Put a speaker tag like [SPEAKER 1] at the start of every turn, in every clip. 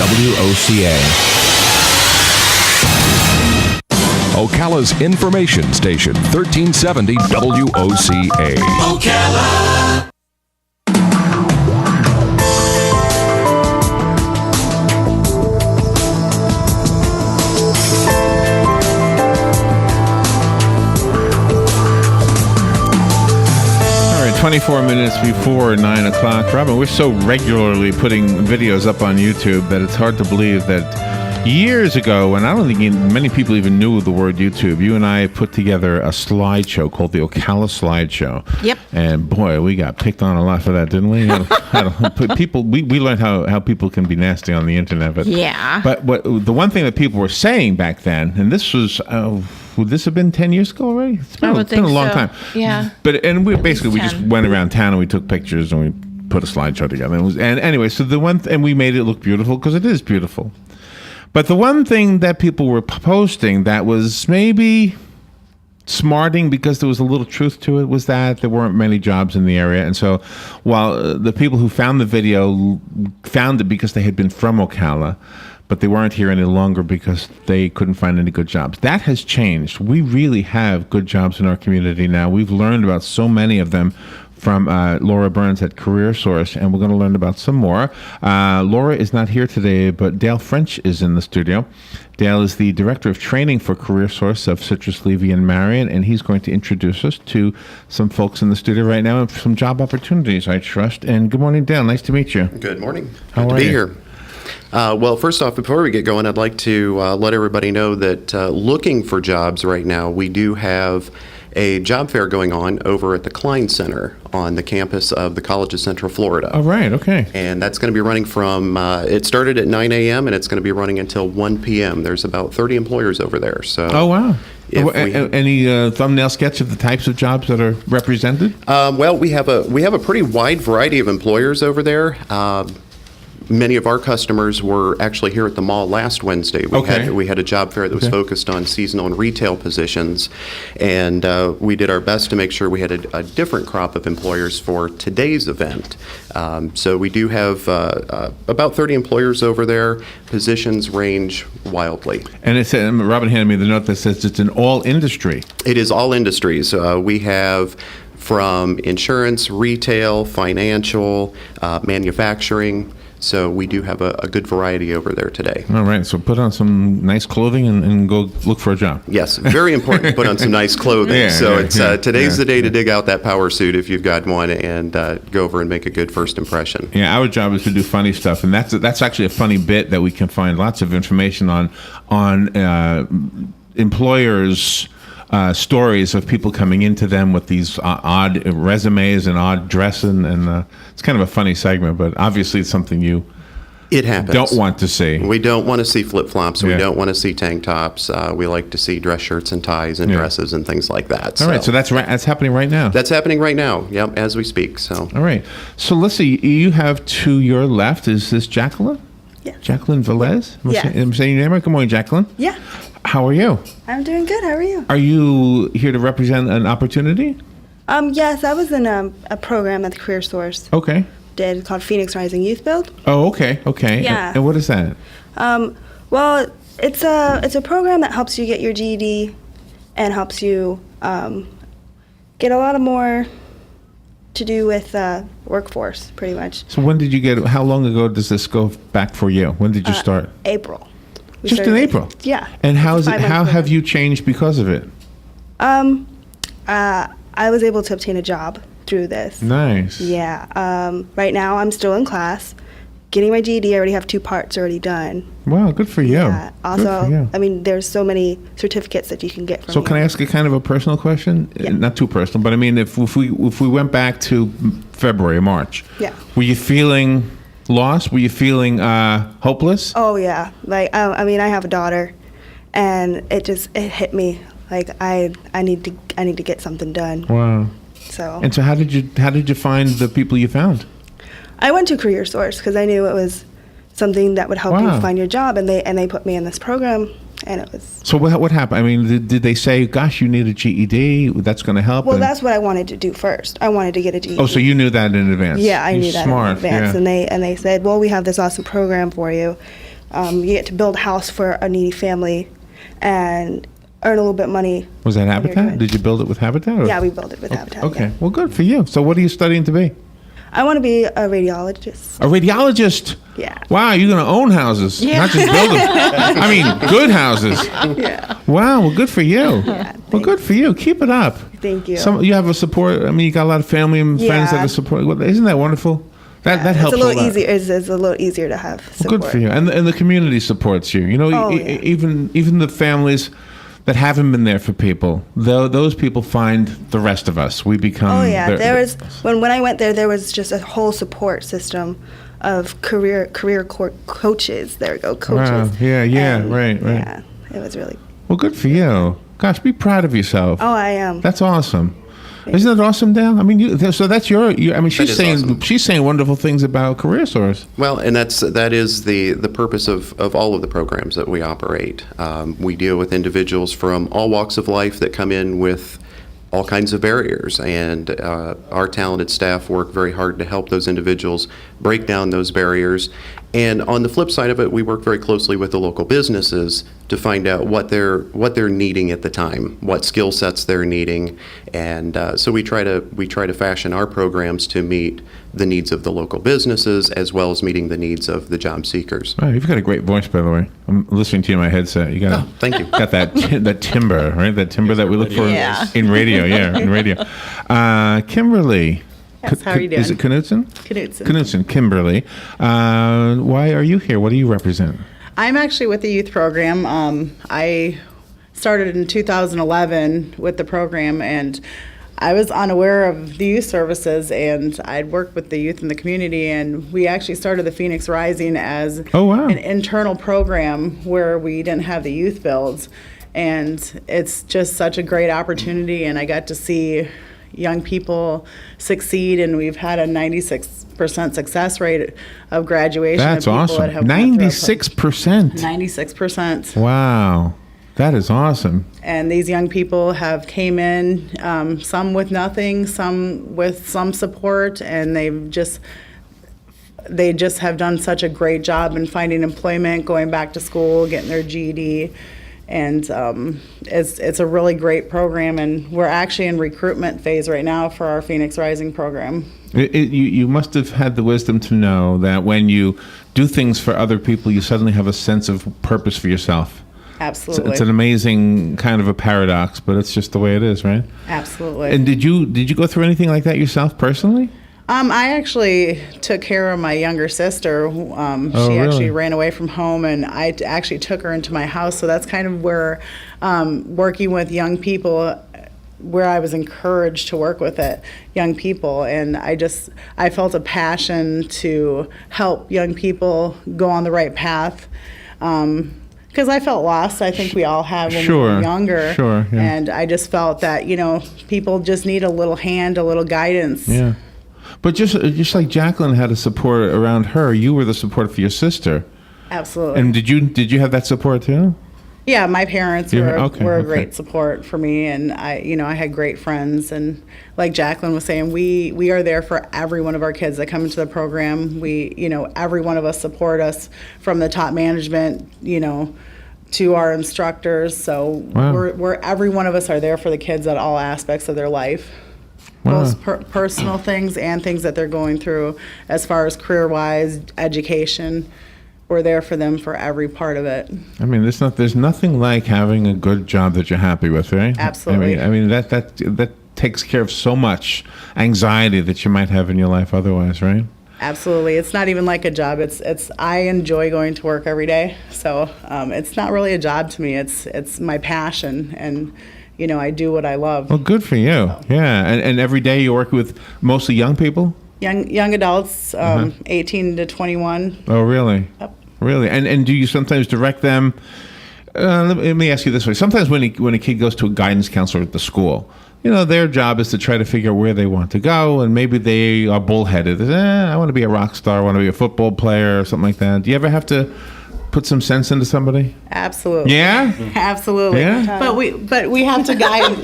[SPEAKER 1] WOCA. Ocala's information station, 1370 WOCA. Ocala.
[SPEAKER 2] All right, 24 minutes before 9 o'clock. Robin, we're so regularly putting videos up on YouTube that it's hard to believe that years ago, and I don't think many people even knew the word YouTube, you and I put together a slideshow called the Ocala Slideshow.
[SPEAKER 3] Yep.
[SPEAKER 2] And boy, we got picked on a lot for that, didn't we? We learned how people can be nasty on the internet. But,
[SPEAKER 3] yeah.
[SPEAKER 2] But the one thing that people were saying back then, and this was, would this have been 10 years ago already? It's been a long time.
[SPEAKER 3] Yeah.
[SPEAKER 2] We just went around town and we took pictures and we put a slideshow together. And anyway, so and we made it look beautiful because it is beautiful. But the one thing that people were posting that was maybe smarting because there was a little truth to it was that there weren't many jobs in the area. And so while the people who found the video found it because they had been from Ocala, but they weren't here any longer because they couldn't find any good jobs. That has changed. We really have good jobs in our community now. We've learned about so many of them from Laura Burns at Career Source, and we're going to learn about some more. Laura is not here today, but Dale French is in the studio. Dale is the Director of Training for Career Source of Citrus, Levy, and Marion, and he's going to introduce us to some folks in the studio right now and some job opportunities, I trust. And good morning, Dale. Nice to meet you.
[SPEAKER 4] Good morning.
[SPEAKER 2] How
[SPEAKER 4] Good to
[SPEAKER 2] are
[SPEAKER 4] be
[SPEAKER 2] you?
[SPEAKER 4] here. Well, first off, before we get going, I'd like to let everybody know that looking for jobs right now, we do have a job fair going on over at the Klein Center on the campus of the College of Central Florida.
[SPEAKER 2] All right, okay.
[SPEAKER 4] And that's going to be running from, it started at 9 a.m. and it's going to be running until 1 p.m. There's about 30 employers over there. So.
[SPEAKER 2] Oh, wow.
[SPEAKER 4] If
[SPEAKER 2] Any thumbnail sketch of the types of jobs that are represented?
[SPEAKER 4] Well, we have a pretty wide variety of employers over there. Many of our customers were actually here at the mall last Wednesday. We had a job fair that was focused on seasonal and retail positions, and we did our best to make sure we had a different crop of employers for today's event. So we do have about 30 employers over there. Positions range wildly.
[SPEAKER 2] And it said, Robin handed me the note that says it's an all industry.
[SPEAKER 4] It is all industries. We have from insurance, retail, financial, manufacturing. So we do have a good variety over there today.
[SPEAKER 2] All right, so put on some nice clothing and go look for a job.
[SPEAKER 4] Yes, very important to put on some nice clothing. Today's the day to dig out that power suit if you've got one and go over and make a good first impression.
[SPEAKER 2] Yeah, our job is to do funny stuff, and that's actually a funny bit that we can find lots of information on employers' stories of people coming into them with these odd resumes and odd dressing, and it's kind of a funny segment, but obviously it's something you don't want to see.
[SPEAKER 4] We don't want to see flip-flops. We don't want to see tank tops. We like to see dress shirts and ties and dresses and things like that.
[SPEAKER 2] All right, so that's happening right now.
[SPEAKER 4] That's happening right now, yep, as we speak. So.
[SPEAKER 2] All right, so let's see, you have to your left, is this Jacqueline?
[SPEAKER 5] Yeah.
[SPEAKER 2] Jacqueline Velez?
[SPEAKER 5] Yeah.
[SPEAKER 2] I'm saying your name right? Good morning, Jacqueline.
[SPEAKER 5] Yeah.
[SPEAKER 2] How are you?
[SPEAKER 5] I'm doing good. How are you?
[SPEAKER 2] Are you here to represent an opportunity?
[SPEAKER 5] Yes, I was in a program at the Career Source.
[SPEAKER 2] Okay.
[SPEAKER 5] Did called Phoenix Rising Youth Build.
[SPEAKER 2] Oh, okay.
[SPEAKER 5] Yeah.
[SPEAKER 2] And what is that?
[SPEAKER 5] Well, it's a program that helps you get your GED and helps you get a lot of more to do with workforce, pretty much.
[SPEAKER 2] So when did you get? How long ago does this go back for you? When did you start?
[SPEAKER 5] April.
[SPEAKER 2] Just in April.
[SPEAKER 5] Yeah.
[SPEAKER 2] And how have you changed because of it?
[SPEAKER 5] I was able to obtain a job through this.
[SPEAKER 2] Nice.
[SPEAKER 5] Yeah. Right now I'm still in class, getting my GED. I already have 2 parts already done.
[SPEAKER 2] Wow, good for you.
[SPEAKER 5] Yeah. Also,
[SPEAKER 2] good for you.
[SPEAKER 5] I mean, there's so many certificates that you can get from
[SPEAKER 2] So
[SPEAKER 5] here.
[SPEAKER 2] can I ask a kind of a personal question?
[SPEAKER 5] Yeah.
[SPEAKER 2] Not too personal, but I mean, if we went back to February, March,
[SPEAKER 5] Yeah.
[SPEAKER 2] were you feeling lost? Were you feeling hopeless?
[SPEAKER 5] Oh yeah, like I mean, I have a daughter, and it hit me like I need to get something done.
[SPEAKER 2] Wow.
[SPEAKER 5] So.
[SPEAKER 2] And so how did you find the people you found?
[SPEAKER 5] I went to Career Source because I knew it was something that would help you find your job, and they put me in this program, and it was.
[SPEAKER 2] So what happened? I mean, did they say, "Gosh, you need a GED. That's going to help"?
[SPEAKER 5] Well, that's what I wanted to do first. I wanted to get a GED.
[SPEAKER 2] Oh, so you knew that in advance?
[SPEAKER 5] Yeah, I knew that
[SPEAKER 2] smart,
[SPEAKER 5] in advance,
[SPEAKER 2] yeah.
[SPEAKER 5] and they said, "Well, we have this awesome program for you. You get to build a house for a needy family and earn a little bit of money.
[SPEAKER 2] Was that
[SPEAKER 5] when you're
[SPEAKER 2] Habitat?
[SPEAKER 5] doing-
[SPEAKER 2] Did you build it with Habitat? Or?
[SPEAKER 5] Yeah, we built it with Habitat.
[SPEAKER 2] Okay.
[SPEAKER 5] yeah.
[SPEAKER 2] Well, good for you. So what are you studying to be?
[SPEAKER 5] I want to be a radiologist.
[SPEAKER 2] A radiologist?
[SPEAKER 5] Yeah.
[SPEAKER 2] Wow, you're going to own houses, not just build them. I mean, good houses.
[SPEAKER 5] Yeah.
[SPEAKER 2] Wow, well, good for you. Well, good for you. Keep it up.
[SPEAKER 5] Thank you.
[SPEAKER 2] You have a support. I mean, you got a lot of family and friends that
[SPEAKER 5] Yeah.
[SPEAKER 2] are support. Well, isn't that wonderful? That helps
[SPEAKER 5] It's a little
[SPEAKER 2] lot.
[SPEAKER 5] easier. It's a little easier to have
[SPEAKER 2] Well,
[SPEAKER 5] support.
[SPEAKER 2] good for you. And the community supports you. You know,
[SPEAKER 5] Oh, yeah.
[SPEAKER 2] even the families that haven't been there for people, those people find the rest of us. We become.
[SPEAKER 5] Oh yeah, there was when I went there was just a whole support system of career coaches. There we go, coaches.
[SPEAKER 2] Wow. Yeah,
[SPEAKER 5] And,
[SPEAKER 2] right.
[SPEAKER 5] Yeah, it was really.
[SPEAKER 2] Well, good for you. Gosh, be proud of yourself.
[SPEAKER 5] Oh, I am.
[SPEAKER 2] That's awesome. Isn't that awesome, Dale? I mean, so that's your. I mean, she's
[SPEAKER 4] is
[SPEAKER 2] saying
[SPEAKER 4] awesome.
[SPEAKER 2] she's saying wonderful things about Career Source.
[SPEAKER 4] Well, and that is the purpose of all of the programs that we operate. We deal with individuals from all walks of life that come in with all kinds of barriers, and our talented staff work very hard to help those individuals break down those barriers. And on the flip side of it, we work very closely with the local businesses to find out what they're needing at the time, what skill sets they're needing, and so we try to fashion our programs to meet the needs of the local businesses as well as meeting the needs of the job seekers.
[SPEAKER 2] Wow, you've got a great voice, by the way. I'm listening to you in my headset. You got
[SPEAKER 4] Thank you.
[SPEAKER 2] got that timbre, right? That timbre that we look for
[SPEAKER 3] Yeah.
[SPEAKER 2] in radio. Yeah, in radio. Kimberly.
[SPEAKER 3] Yes, how are you doing?
[SPEAKER 2] Is it Knudsen?
[SPEAKER 3] Knudsen.
[SPEAKER 2] Knudsen, Kimberly. Why are you here? What do you represent?
[SPEAKER 3] I'm actually with the youth program. I started in 2011 with the program, and I was unaware of the youth services, and I'd worked with the youth in the community, and we actually started the Phoenix Rising as
[SPEAKER 2] Oh, wow.
[SPEAKER 3] an internal program where we didn't have the youth builds. And it's just such a great opportunity, and I got to see young people succeed, and we've had a 96% success rate of graduation.
[SPEAKER 2] That's
[SPEAKER 3] of people
[SPEAKER 2] awesome.
[SPEAKER 3] that have gone through our
[SPEAKER 2] 96%.
[SPEAKER 3] 96%.
[SPEAKER 2] Wow, that is awesome.
[SPEAKER 3] And these young people have came in, some with nothing, some with some support, and they just have done such a great job in finding employment, going back to school, getting their GED. And it's a really great program, and we're actually in recruitment phase right now for our Phoenix Rising program.
[SPEAKER 2] You must have had the wisdom to know that when you do things for other people, you suddenly have a sense of purpose for yourself.
[SPEAKER 3] Absolutely.
[SPEAKER 2] It's an amazing kind of a paradox, but it's just the way it is, right?
[SPEAKER 3] Absolutely.
[SPEAKER 2] And did you go through anything like that yourself personally?
[SPEAKER 3] I actually took care of my younger sister. She
[SPEAKER 2] really?
[SPEAKER 3] actually ran away from home, and I actually took her into my house. So that's kind of where working with young people, where I was encouraged to work with young people. And I felt a passion to help young people go on the right path. Because I felt lost. I think we all have when we were younger.
[SPEAKER 2] Sure, yeah.
[SPEAKER 3] And I just felt that, people just need a little hand, a little guidance.
[SPEAKER 2] Yeah. But just like Jacqueline had a support around her, you were the support for your sister.
[SPEAKER 3] Absolutely.
[SPEAKER 2] And did you have that support too?
[SPEAKER 3] Yeah, my parents
[SPEAKER 2] You-
[SPEAKER 3] were
[SPEAKER 2] okay,
[SPEAKER 3] a
[SPEAKER 2] okay.
[SPEAKER 3] great support for me, and I had great friends, and like Jacqueline was saying, we are there for every one of our kids that come into the program. Every one of us support us, from the top management, to our instructors. So
[SPEAKER 2] Wow.
[SPEAKER 3] we're every one of us are there for the kids at all aspects of their life.
[SPEAKER 2] Wow.
[SPEAKER 3] Both personal things and things that they're going through as far as career-wise, education. We're there for them for every part of it.
[SPEAKER 2] I mean, there's nothing like having a good job that you're happy with, right?
[SPEAKER 3] Absolutely.
[SPEAKER 2] I mean that takes care of so much anxiety that you might have in your life otherwise, right?
[SPEAKER 3] Absolutely. It's not even like a job. I enjoy going to work every day. So it's not really a job to me. It's my passion, and I do what I love.
[SPEAKER 2] Well, good for you. Yeah, and every day you work with mostly young people.
[SPEAKER 3] Young adults, 18 to 21.
[SPEAKER 2] Oh, really?
[SPEAKER 3] Yep.
[SPEAKER 2] Really? And do you sometimes direct them? Let me ask you this way: sometimes when a kid goes to a guidance counselor at the school, their job is to try to figure out where they want to go, and maybe they are bullheaded. I want to be a rock star. I want to be a football player or something like that. Do you ever have to put some sense into somebody?
[SPEAKER 3] Absolutely.
[SPEAKER 2] Yeah?
[SPEAKER 3] Absolutely.
[SPEAKER 2] Yeah?
[SPEAKER 3] But we have to guide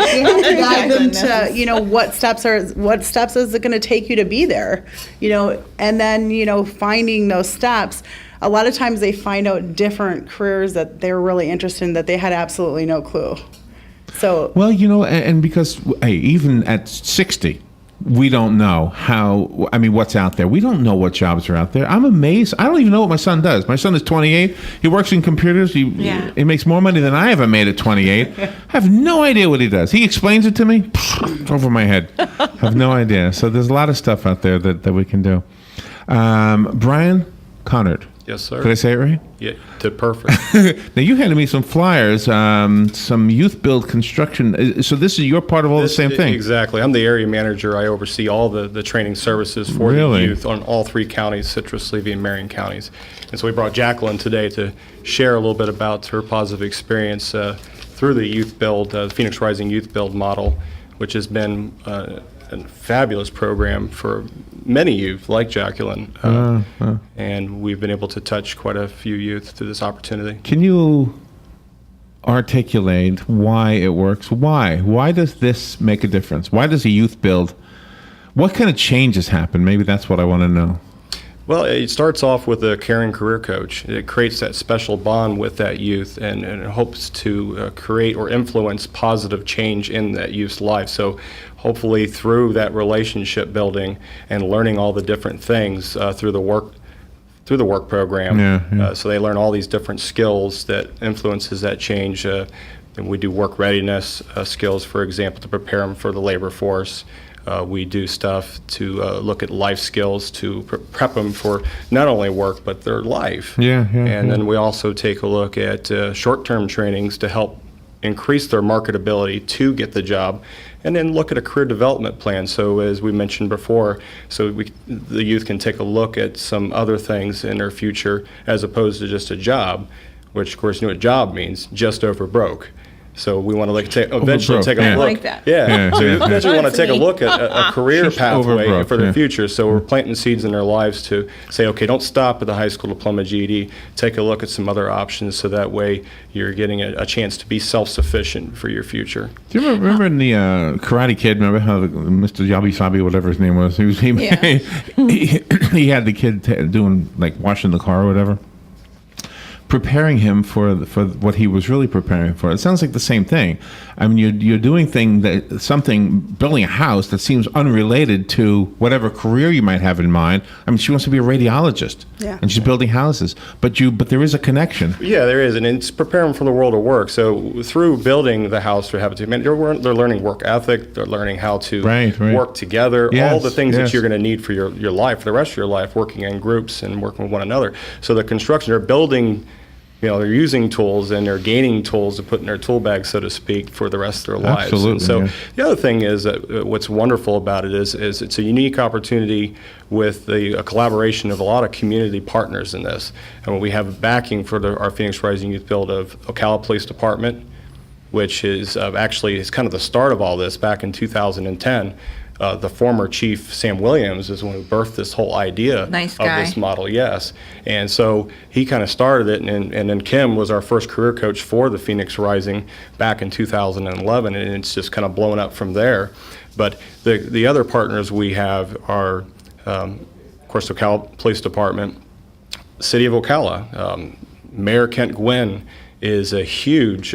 [SPEAKER 3] them to, what steps is it going to take you to be there? And then, finding those steps. A lot of times they find out different careers that they're really interested in that they had absolutely no clue. So
[SPEAKER 2] Well, and because, hey, even at 60, we don't know what's out there. We don't know what jobs are out there. I'm amazed. I don't even know what my son does. My son is 28. He works in computers. He makes more money than I ever made at 28. I have no idea what he does. He explains it to me, over my head. I have no idea. So there's a lot of stuff out there that we can do. Brian Connard.
[SPEAKER 6] Yes, sir.
[SPEAKER 2] Did I say it right?
[SPEAKER 6] Yeah, did perfect.
[SPEAKER 2] Now, you handed me some flyers, some youth build construction. So this is your part of all the same thing?
[SPEAKER 6] Exactly. I'm the area manager. I oversee all the training services for
[SPEAKER 2] Really?
[SPEAKER 6] the youth on all 3 counties, Citrus, Levy, and Marion counties. And so we brought Jacqueline today to share a little bit about her positive experience through the youth build, the Phoenix Rising Youth Build model, which has been a fabulous program for many youth like Jacqueline, and we've been able to touch quite a few youth through this opportunity.
[SPEAKER 2] Can you articulate why it works? Why does this make a difference? Why does a youth build? What kind of changes happen? Maybe that's what I want to know.
[SPEAKER 6] Well, it starts off with a caring career coach. It creates that special bond with that youth and it hopes to create or influence positive change in that youth's life. So hopefully through that relationship building and learning all the different things through the work program. So they learn all these different skills that influences that change. And we do work readiness skills, for example, to prepare them for the labor force. We do stuff to look at life skills to prep them for not only work but their life. And then we also take a look at short-term trainings to help increase their marketability to get the job, and then look at a career development plan. So as we mentioned before, the youth can take a look at some other things in their future as opposed to just a job, which of course you know what job means, just over broke. So we want to eventually take a look.
[SPEAKER 7] I like that.
[SPEAKER 6] So we eventually want to take a look at a career pathway for their future. So we're planting seeds in their lives to say, okay, don't stop at the high school diploma GED. Take a look at some other options so that way you're getting a chance to be self-sufficient for your future.
[SPEAKER 2] Do you remember in the Karate Kid, remember how Mr. Yabi Sabi, whatever his name was, he had the kid doing, like, washing the car or whatever? Preparing him for what he was really preparing for. It sounds like the same thing. I mean, you're doing building a house that seems unrelated to whatever career you might have in mind. I mean, she wants to be a radiologist, and she's building houses. But there is a connection.
[SPEAKER 6] Yeah, there is, and it's preparing for the world of work. So through building the house for Habitat, they're learning work ethic. They're learning how to work together. All the things that you're going to need for your life, for the rest of your life, working in groups and working with one another. So the construction, they're building. They're using tools and they're gaining tools to put in their tool bag, so to speak, for the rest of their lives.
[SPEAKER 2] Absolutely.
[SPEAKER 6] And so the other thing is that what's wonderful about it is it's a unique opportunity with a collaboration of a lot of community partners in this. And we have backing for our Phoenix Rising Youth Build of Ocala Police Department, which is actually is kind of the start of all this back in 2010. The former chief, Sam Williams, is the one who birthed this whole idea of this model, And so he kind of started it, and then Kim was our first career coach for the Phoenix Rising back in 2011, and it's just kind of blown up from there. But the other partners we have are, of course, the Ocala Police Department, City of Ocala, Mayor Kent Gwynn is a huge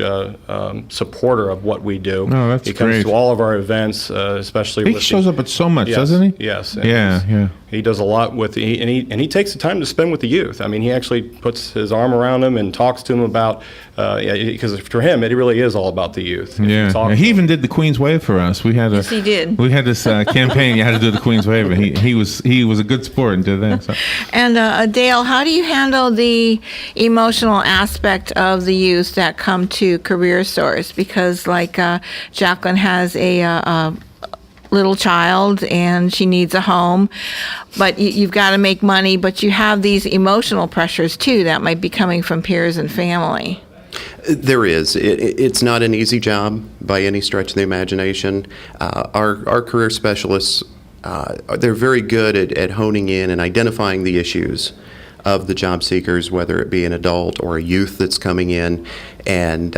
[SPEAKER 6] supporter of what we do.
[SPEAKER 2] Oh, that's
[SPEAKER 6] He comes
[SPEAKER 2] great.
[SPEAKER 6] to all of our events, especially
[SPEAKER 2] He shows up at so much,
[SPEAKER 6] Yes,
[SPEAKER 2] doesn't he?
[SPEAKER 6] Yes.
[SPEAKER 2] Yeah.
[SPEAKER 6] He does a lot and he takes the time to spend with the youth. I mean, he actually puts his arm around them and talks to them about, because for him, it really is all about the youth.
[SPEAKER 2] Yeah. He even did the Queen's Wave for us. We had
[SPEAKER 7] Yes, he did.
[SPEAKER 2] We had this campaign. You had to do the Queen's Wave, and he was a good sport and did that. So.
[SPEAKER 7] And Dale, how do you handle the emotional aspect of the youth that come to Career Source? Because like Jacqueline has a little child and she needs a home, but you've got to make money, but you have these emotional pressures too that might be coming from peers and family.
[SPEAKER 4] There is. It's not an easy job by any stretch of the imagination. Our career specialists, they're very good at honing in and identifying the issues of the job seekers, whether it be an adult or a youth that's coming in. And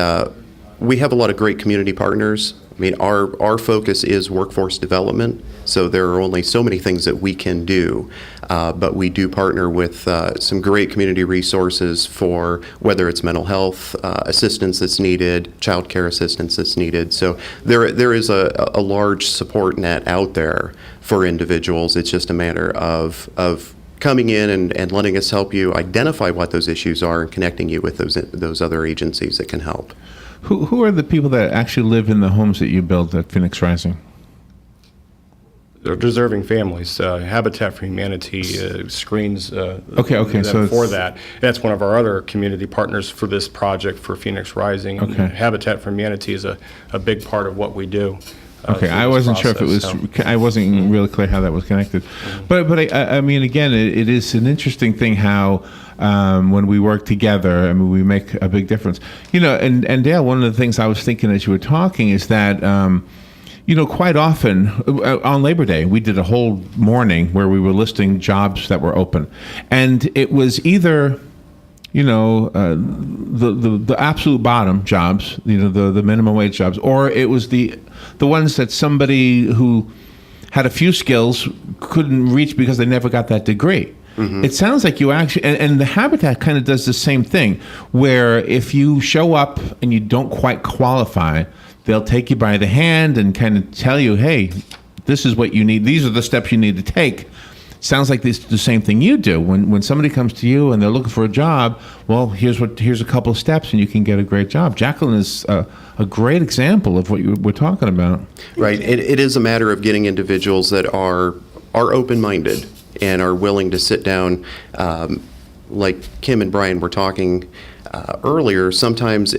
[SPEAKER 4] we have a lot of great community partners. I mean, our focus is workforce development, so there are only so many things that we can do, but we do partner with some great community resources for whether it's mental health assistance that's needed, child care assistance that's needed. So there is a large support net out there for individuals. It's just a matter of coming in and letting us help you identify what those issues are and connecting you with those other agencies that can help.
[SPEAKER 2] Who are the people that actually live in the homes that you build at Phoenix Rising?
[SPEAKER 6] They're deserving families. Habitat for Humanity screens
[SPEAKER 2] Okay,
[SPEAKER 6] them
[SPEAKER 2] so
[SPEAKER 6] for
[SPEAKER 2] it's-
[SPEAKER 6] that. That's one of our other community partners for this project for Phoenix Rising. And
[SPEAKER 2] Okay.
[SPEAKER 6] Habitat for Humanity is a big part of what we do.
[SPEAKER 2] Okay,
[SPEAKER 6] through
[SPEAKER 2] I
[SPEAKER 6] this
[SPEAKER 2] wasn't sure if it was.
[SPEAKER 6] process, so.
[SPEAKER 2] I wasn't really clear how that was connected, but I mean, again, it is an interesting thing how when we work together, I mean, we make a big difference. You know, and Dale, one of the things I was thinking as you were talking is that. You know, quite often on Labor Day, we did a whole morning where we were listing jobs that were open, and it was either, you know, the absolute bottom jobs, you know, the minimum wage jobs, or it was the ones that somebody who had a few skills couldn't reach because they never got that degree. It sounds like you actually, and the Habitat kind of does the same thing, where if you show up and you don't quite qualify, they'll take you by the hand and kind of tell you, hey, this is what you need. These are the steps you need to take. Sounds like the same thing you do. When somebody comes to you and they're looking for a job, well, here's a couple of steps and you can get a great job. Jacqueline is a great example of what we're talking about.
[SPEAKER 4] Right. It is a matter of getting individuals that are open-minded and are willing to sit down. Like Kim and Brian were talking earlier, sometimes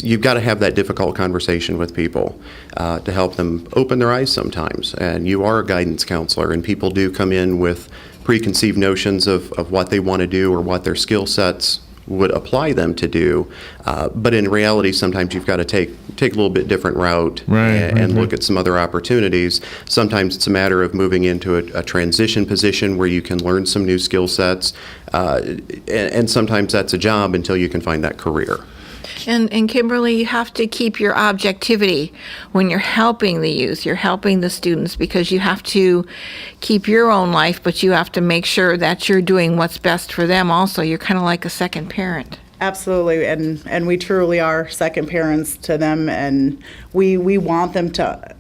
[SPEAKER 4] you've got to have that difficult conversation with people to help them open their eyes sometimes. And you are a guidance counselor, and people do come in with preconceived notions of what they want to do or what their skill sets would apply them to do. But in reality, sometimes you've got to take a little bit different route and look at some other opportunities. Sometimes it's a matter of moving into a transition position where you can learn some new skill sets. And sometimes that's a job until you can find that career.
[SPEAKER 7] And Kimberly, you have to keep your objectivity when you're helping the youth, you're helping the students, because you have to keep your own life, but you have to make sure that you're doing what's best for them also. You're kind of like a second parent.
[SPEAKER 3] Absolutely, and we truly are second parents to them, and we want them to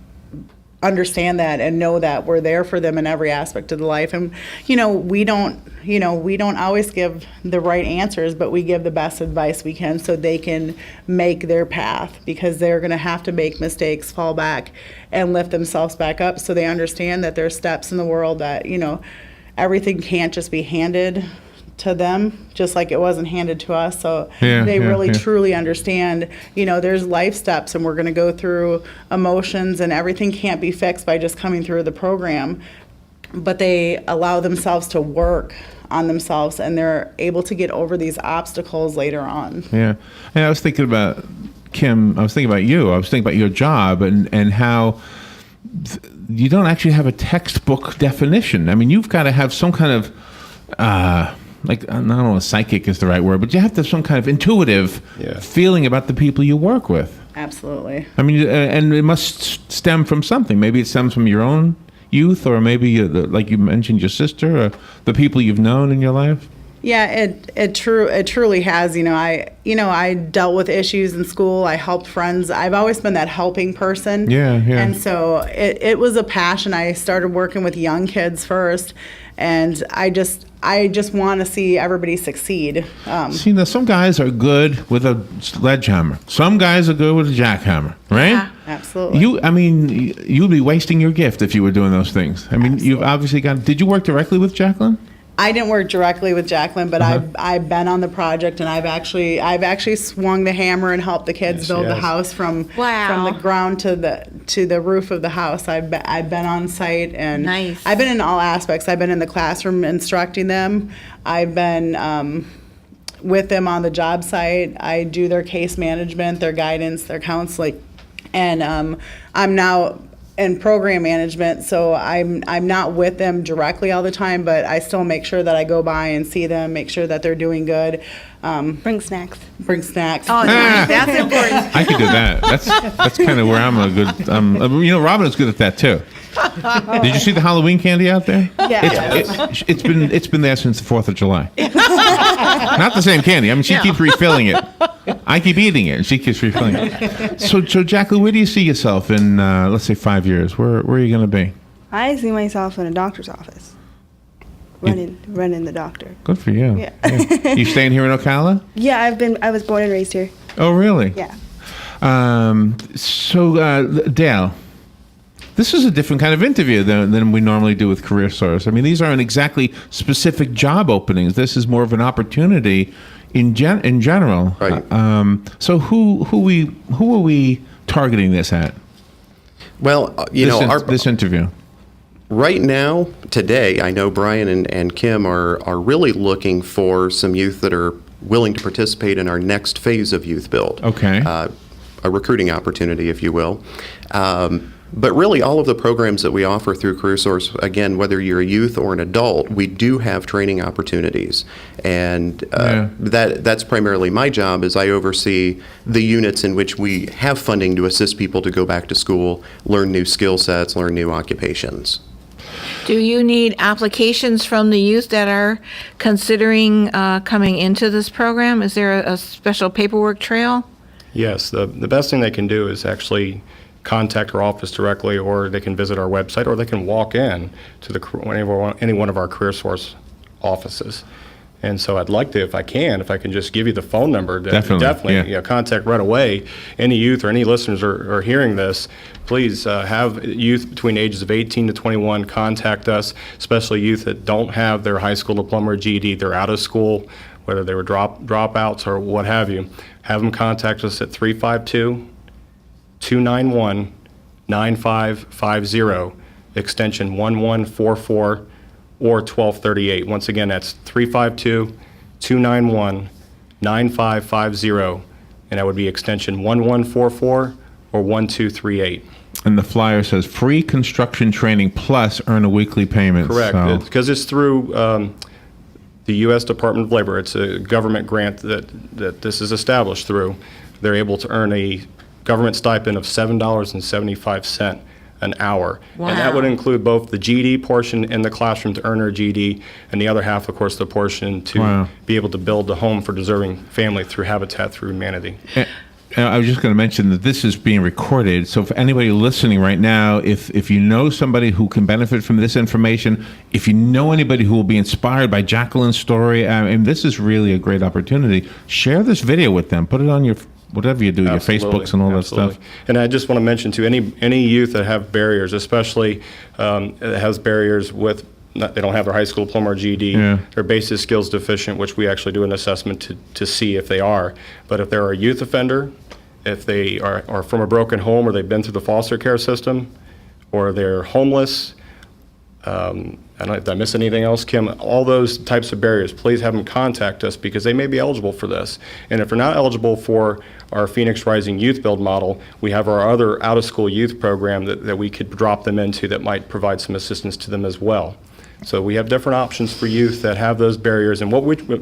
[SPEAKER 3] understand that and know that we're there for them in every aspect of the life. And we don't always give the right answers, but we give the best advice we can so they can make their path, because they're going to have to make mistakes, fall back, and lift themselves back up, so they understand that there's steps in the world that everything can't just be handed to them, just like it wasn't handed to us. So they really truly understand, there's life steps, and we're going to go through emotions, and everything can't be fixed by just coming through the program. But they allow themselves to work on themselves, and they're able to get over these obstacles later on.
[SPEAKER 2] Yeah. And I was thinking about, Kim, I was thinking about you. I was thinking about your job and how you don't actually have a textbook definition. I mean, you've got to have some kind of, I don't know if psychic is the right word, but you have to have some kind of intuitive feeling about the people you work with.
[SPEAKER 3] Absolutely.
[SPEAKER 2] I mean, and it must stem from something. Maybe it stems from your own youth, or maybe, like you mentioned, your sister, or the people you've known in your life.
[SPEAKER 3] Yeah, it truly has. I dealt with issues in school. I helped friends. I've always been that helping person.
[SPEAKER 2] Yeah.
[SPEAKER 3] And so it was a passion. I started working with young kids first, and I just want to see everybody succeed.
[SPEAKER 2] See, now some guys are good with a sledgehammer. Some guys are good with a jackhammer, right?
[SPEAKER 7] Yeah.
[SPEAKER 3] Absolutely.
[SPEAKER 2] You'd be wasting your gift if you were doing those things. I mean, you've obviously did you work directly with Jacqueline?
[SPEAKER 3] I didn't work directly with Jacqueline, but I've been on the project, and I've actually swung the hammer and helped the kids build the house from the ground to the roof of the house. I've been on site, and
[SPEAKER 7] Nice.
[SPEAKER 3] I've been in all aspects. I've been in the classroom instructing them. I've been with them on the job site. I do their case management, their guidance, their counseling, and I'm now in program management, so I'm not with them directly all the time, but I still make sure that I go by and see them, make sure that they're doing good.
[SPEAKER 5] Bring snacks.
[SPEAKER 3] Bring snacks.
[SPEAKER 7] Oh, that's important.
[SPEAKER 2] I could do that. That's kind of where I'm a good. Robin is good at that too. Did you see the Halloween candy out there?
[SPEAKER 5] Yeah.
[SPEAKER 2] It's been there since the 4th of July. Not the same candy. I mean, she keeps refilling it. I keep eating it, and she keeps refilling it. So Jacqueline, where do you see yourself in, let's say, 5 years? Where are you going to be?
[SPEAKER 5] I see myself in a doctor's office, running the doctor.
[SPEAKER 2] Good for you.
[SPEAKER 5] Yeah.
[SPEAKER 2] You staying here in Ocala?
[SPEAKER 5] Yeah, I was born and raised here.
[SPEAKER 2] Oh, really?
[SPEAKER 5] Yeah.
[SPEAKER 2] Dale, this is a different kind of interview than we normally do with Career Source. I mean, these aren't exactly specific job openings. This is more of an opportunity in general.
[SPEAKER 4] Right.
[SPEAKER 2] So who are we targeting this at?
[SPEAKER 4] Well,
[SPEAKER 2] This interview.
[SPEAKER 4] right now, today, I know Brian and Kim are really looking for some youth that are willing to participate in our next phase of Youth Build.
[SPEAKER 2] Okay.
[SPEAKER 4] A recruiting opportunity, if you will. But really, all of the programs that we offer through CareerSource, again, whether you're a youth or an adult, we do have training opportunities. And that's primarily my job, is I oversee the units in which we have funding to assist people to go back to school, learn new skill sets, learn new occupations.
[SPEAKER 7] Do you need applications from the youth that are considering coming into this program? Is there a special paperwork trail?
[SPEAKER 6] Yes, the best thing they can do is actually contact our office directly, or they can visit our website, or they can walk in to any one of our CareerSource offices. And so I'd like to, if I can just give you the phone number. Definitely contact right away. Any youth or any listeners are hearing this, please have youth between ages of 18 to 21 contact us, especially youth that don't have their high school diploma or GED. They're out of school, whether they were dropouts or what have you. Have them contact us at 352-291-9550, extension 1144 or 1238. Once again, that's 352-291-9550, and that would be extension 1144 or 1238.
[SPEAKER 2] And the flyer says free construction training plus earn a weekly payment.
[SPEAKER 6] Correct,
[SPEAKER 2] So.
[SPEAKER 6] because it's through the U.S. Department of Labor. It's a government grant that this is established through. They're able to earn a government stipend of $7.75 an hour.
[SPEAKER 7] Wow.
[SPEAKER 6] And that would include both the GED portion in the classroom to earn their GED, and the other half, of course, the portion to be able to build a home for deserving family through Habitat Through Humanity.
[SPEAKER 2] I was just going to mention that this is being recorded. So for anybody listening right now, if you know somebody who can benefit from this information, if you know anybody who will be inspired by Jacqueline's story, and this is really a great opportunity, share this video with them. Put it on your, whatever you do, your Facebooks and all that stuff.
[SPEAKER 6] And I just want to mention to any youth that have barriers, especially that has barriers with, they don't have their high school diploma or GED, they're basic skills deficient, which we actually do an assessment to see if they are. But if they're a youth offender, if they are from a broken home, or they've been through the foster care system, or they're homeless, did I miss anything else, Kim? All those types of barriers, please have them contact us, because they may be eligible for this. And if they're not eligible for our Phoenix Rising Youth Build model, we have our other out-of-school youth program that we could drop them into that might provide some assistance to them as well. So we have different options for youth that have those barriers. And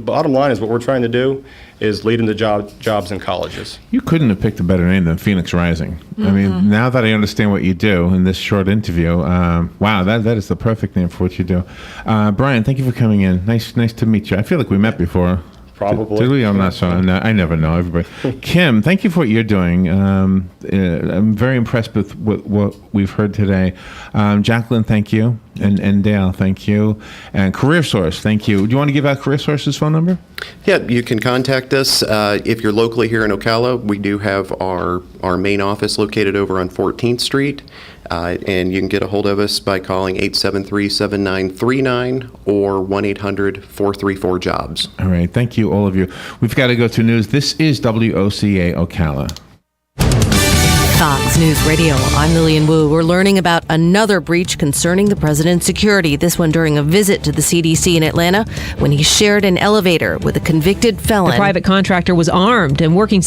[SPEAKER 6] bottom line is, what we're trying to do is lead into jobs in colleges.
[SPEAKER 2] You couldn't have picked a better name than Phoenix Rising. Mm-hmm. I mean, now that I understand what you do in this short interview, wow, that is the perfect name for what you do. Brian, thank you for coming in. Nice to meet you. I feel like we met before.
[SPEAKER 6] Probably.
[SPEAKER 2] Did we? I'm not sure. I never know everybody. Kim, thank you for what you're doing. I'm very impressed with what we've heard today. Jacqueline, thank you. And Dale, thank you. And CareerSource, thank you. Do you want to give out CareerSource's phone number?
[SPEAKER 4] Yeah, you can contact us. If you're locally here in Ocala, we do have our main office located over on 14th Street. And you can get a hold of us by calling 873-7939 or 1-800-434-JOBS.
[SPEAKER 2] All right. Thank you, all of you. We've got to go to news. This is WOCA Ocala.
[SPEAKER 8] Fox News Radio, I'm Lillian Wu. We're learning about another breach concerning the president's security, this one during a visit to the CDC in Atlanta when he shared an elevator with a convicted felon.
[SPEAKER 9] The private contractor was armed and working